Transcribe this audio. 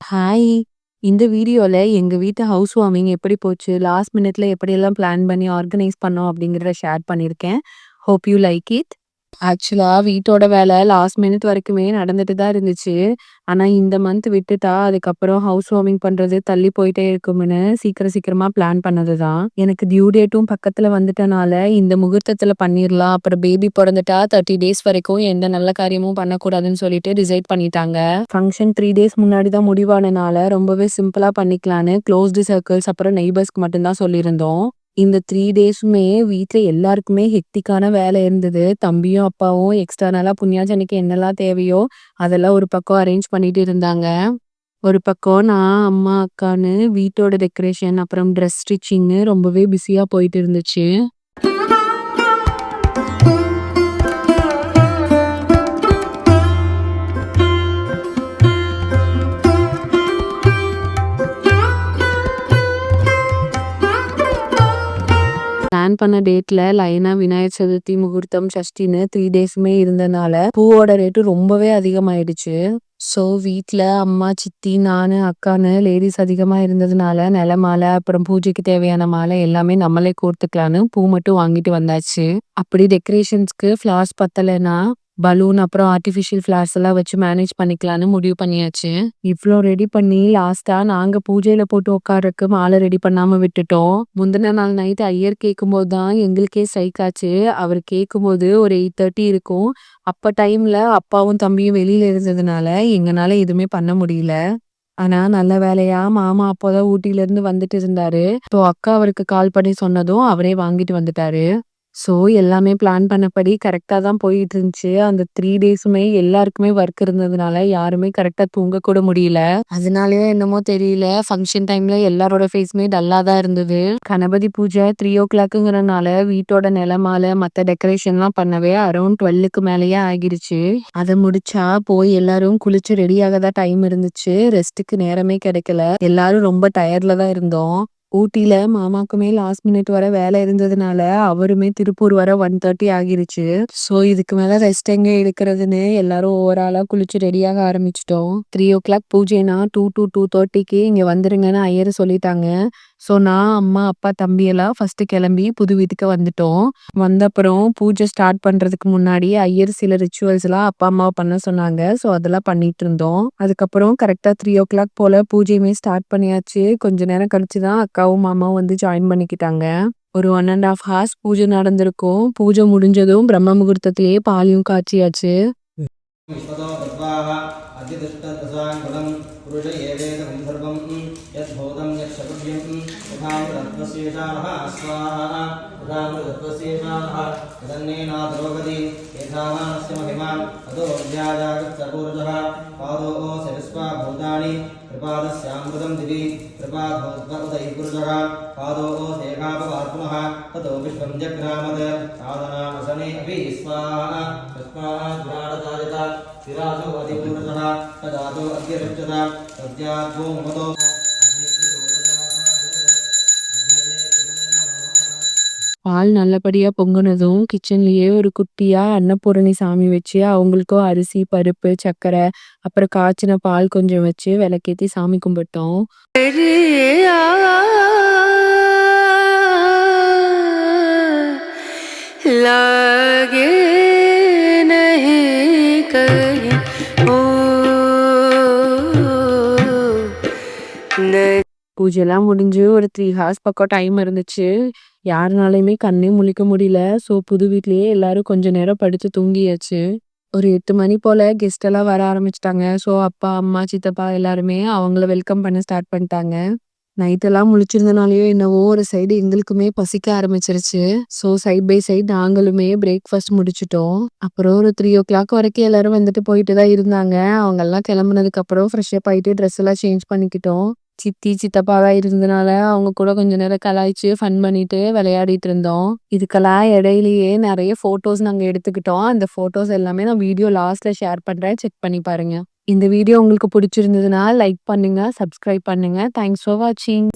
Hi! இந்த வீடியோல எங்க வீட்டு ஹவுஸ் வார்மிங் எப்படி போச்சு? லாஸ்ட் மினிட்ல எப்படியெல்லாம் பிளான் பண்ணி ஆர்கனைஸ் பண்ணோம் அப்படிங்கிறத ஷேர் பண்ணியிருக்கேன். Hope you like it. ஆக்சுவலா வீட்டோட வேலை லாஸ்ட் மினிட் வரைக்குமே நடந்துட்டு தான் இருந்துச்சு. ஆனா இந்த மந்த் விட்டுட்டா, அதுக்கப்புறம் ஹவுஸ் வார்மிங் பண்றது தள்ளி போயிட்டே இருக்கும்னு சீக்கிரமா பிளான் பண்ணது தான். எனக்கு டியூ டேட்டும் பக்கத்துல வந்துட்டனால, இந்த முகூர்த்தத்துல பண்ணிரலாம். அப்புறம் பேபி பொறந்துட்டா 30 டேஸ் வரைக்கும் எந்த நல்ல காரியமும் பண்ணக்கூடாதுன்னு சொல்லிட்டு டிசைட் பண்ணிட்டாங்க. ஃபங்ஷன் 3 டேஸ் முன்னாடி தான் முடிவானனால, ரொம்பவே சிம்பிளா பண்ணிக்கலான்னு க்ளோஸ்டு சர்க்கிள்ஸ் அப்புறம் நெய்பர்ஸ்க்கு மட்டும் தான் சொல்லியிருந்தோம். இந்த 3 டேஸுமே வீட்ல எல்லாருக்குமே ஹெக்டிக்கான வேலை இருந்தது. தம்பியும், அப்பாவும் எக்ஸ்டர்னலா புண்ணியாச்சனிக்கு என்னலாம் தேவையோ, அதெல்லாம் ஒரு பக்கம் அரேஞ்ச் பண்ணிட்டு இருந்தாங்க. ஒரு பக்கம் நான், அம்மா, அக்கான்னு வீட்டோட டெக்கரேஷன், அப்புறம் ட்ரெஸ் ஸ்டிச்சிங்ன்னு ரொம்பவே பிஸியா போயிட்டு இருந்துச்சு. பிளான் பண்ண டேட்ல லைனா விநாயகர் சதுர்த்தி, முகூர்த்தம், சஷ்டின்னு 3 டேஸுமே இருந்தனால, பூவோட ரேட்டு ரொம்பவே அதிகமாயிடுச்சு. ஸோ வீட்ல அம்மா, சித்தி, நானு, அக்கான்னு லேடீஸ் அதிகமா இருந்ததுனால, நில மாலை, அப்புறம் பூஜைக்கு தேவையான மாலை எல்லாமே நம்மளே கோர்த்துக்கலான்னு பூ மட்டும் வாங்கிட்டு வந்தாச்சு. அப்படி டெக்கரேஷன்ஸ்க்கு ஃப்ளார்ஸ் பத்தலைன்னா, பலூன் அப்புறம் ஆர்டிஃபிஷியல் ஃப்ளார்ஸ் எல்லாம் வச்சு மேனேஜ் பண்ணிக்கலான்னு முடிவு பண்ணியாச்சு. இவ்ளோ ரெடி பண்ணி லாஸ்ட்டா நாங்க பூஜையில போட்டு உட்கார்றதுக்கு மாலை ரெடி பண்ணாம விட்டுட்டோம். முந்தின நாள் நைட் ஐயர் கேட்கும்போது தான் எங்களுக்கே ஸ்ட்ரைக் ஆச்சு. அவர் கேட்கும்போது ஒரு 8:30 இருக்கும். அப்ப டைம்ல அப்பாவும் தம்பியும் வெளியில இருந்ததுனால எங்கனால எதுவுமே பண்ண முடியல. ஆனா நல்ல வேலையா மாமா அப்போதான் ஊட்டில இருந்து வந்துட்டு இருந்தாரு. ஸோ அக்கா அவருக்கு கால் பண்ணி சொன்னதும் அவரே வாங்கிட்டு வந்துட்டாரு. ஸோ எல்லாமே பிளான் பண்ணபடி கரெக்ட்டா தான் போயிட்டு இருந்துச்சு. அந்த 3 டேஸுமே எல்லாருக்குமே ஒர்க் இருந்ததுனால யாருமே கரெக்ட்டா தூங்க கூட முடியல. அதனாலயோ என்னமோ தெரியல, ஃபங்ஷன் டைம்ல எல்லாரோட ஃபேஸுமே டல்லா தான் இருந்தது. கணபதி பூஜை 3:00ங்கிறனால வீட்டோட நிலமாலை, மத்த டெக்கரேஷன்லாம் பண்ணவே அரவுண்ட் 12க்கு மேலேயே ஆகிருச்சு. அத முடிச்சா போய் எல்லாரும் குளிச்சு ரெடியாக தான் டைம் இருந்துச்சு. ரெஸ்ட்டுக்கு நேரமே கிடைக்கல. எல்லாரும் ரொம்ப டயர்ட்ல தான் இருந்தோம். ஊட்டில மாமாக்குமே லாஸ்ட் மினிட் வர வேலை இருந்ததுனால அவருமே திருப்பூர் வர 1:30 ஆகிருச்சு. ஸோ இதுக்கு மேல ரெஸ்ட் எங்க எடுக்கிறதுன்னு எல்லாரும் ஓவராலா குளிச்சு ரெடியாக ஆரம்பிச்சிட்டோம். 3:00 பூஜைனா 2 to 2:30க்கு இங்க வந்துருங்கன்னு ஐயர் சொல்லிட்டாங்க. ஸோ நான், அம்மா, அப்பா, தம்பி எல்லாம் ஃபர்ஸ்ட் கிளம்பி புது வீட்டுக்கு வந்துட்டோம். வந்தப்புறம் பூஜை ஸ்டார்ட் பண்றதுக்கு முன்னாடி ஐயர் சில ரிச்சுவல்ஸ் எல்லாம் அப்பா அம்மாவை பண்ண சொன்னாங்க. ஸோ அதெல்லாம் பண்ணிட்டு இருந்தோம். அதுக்கப்புறம் கரெக்டா 3:00 போல பூஜையுமே ஸ்டார்ட் பண்ணியாச்சு. கொஞ்ச நேரம் கழிச்சு தான் அக்காவும் மாமாவும் வந்து ஜாயின் பண்ணிக்கிட்டாங்க. ஒரு 1.5 ஹார்ஸ் பூஜை நடந்திருக்கும். பூஜை முடிஞ்சதும் பிரம்ம முகூர்த்தத்திலேயே பாலியும் காய்ச்சியாச்சு. विश्वतो गत्वाः अद्यतिष्ठद्वसाङ्कुलं पुरुष एवेदं सर्वं यद्भूतं यच्छकुभ्यं यथामृतत्वस्येषाः स्वाहा यथामृतत्वस्येषाः यदन्नेनाद्रोगति एतावानस्य महिमान् अतो अध्यायागत्सपूर्वजः पादोऽस्य विश्वाभूतानि कृपादस्यामृतं दिवि कृपाधोद्व उदयपुरुषः पादोऽसेकापवात्मनः ततो विश्वं जग्रामद साधनावसने अपि स्वाहा तस्माद् शिरासो अधिपूर्णः तदातो अद्यरुच्यत तद्याद्वो मतो பால் நல்லபடியா பொங்குனதும் கிச்சன்லயே ஒரு குட்டியா அன்னபூரணி சாமி வச்சு அவங்களுக்கும் அரிசி, பருப்பு, சர்க்கரை, அப்புறம் காய்ச்சின பால் கொஞ்சம் வச்சு விளக்கேத்தி சாமி கும்பிட்டோம். பூஜைலாம் முடிஞ்சு ஒரு 3 ஹார்ஸ் பக்கம் டைம் இருந்துச்சு. யாருனாலையுமே கண்ணே முழிக்க முடியல. ஸோ புது வீட்லயே எல்லாரும் கொஞ்ச நேரம் படுத்து தூங்கியாச்சு. ஒரு 8 மணி போல கெஸ்ட் எல்லாம் வர ஆரம்பிச்சிட்டாங்க. ஸோ அப்பா, அம்மா, சித்தப்பா எல்லாருமே அவங்கள வெல்கம் பண்ண ஸ்டார்ட் பண்ணிட்டாங்க. நைட்டெல்லாம் முழிச்சிருந்தனாலயோ என்னவோ ஒரு சைடு எங்களுக்குமே பசிக்க ஆரம்பிச்சிருச்சு. ஸோ சைட் பை சைட் நாங்களுமே பிரேக்ஃபாஸ்ட் முடிச்சிட்டோம். அப்புறம் ஒரு 3:00 வரைக்கும் எல்லாரும் வந்துட்டு போயிட்டு தான் இருந்தாங்க. அவங்க எல்லாம் கிளம்புனதுக்கு அப்புறம் ஃப்ரெஷ் அப் ஆயிட்டு ட்ரெஸ் எல்லாம் சேஞ்ச் பண்ணிக்கிட்டோம். சித்தி, சித்தப்பாலாம் இருந்தனால அவங்க கூட கொஞ்ச நேரம் கலாய்ச்சு ஃபன் பண்ணிட்டு விளையாடிட்டு இருந்தோம். இதுக்கெல்லாம் இடையிலேயே நிறைய ஃபோட்டோஸ் நாங்க எடுத்துக்கிட்டோம். அந்த ஃபோட்டோஸ் எல்லாமே நான் வீடியோ லாஸ்ட்ல ஷேர் பண்றேன். செக் பண்ணி பாருங்க. இந்த வீடியோ உங்களுக்கு பிடிச்சிருந்ததுன்னா லைக் பண்ணுங்க, சப்ஸ்கிரைப் பண்ணுங்க. தேங்க்ஸ் ஃபார் வாட்சிங்.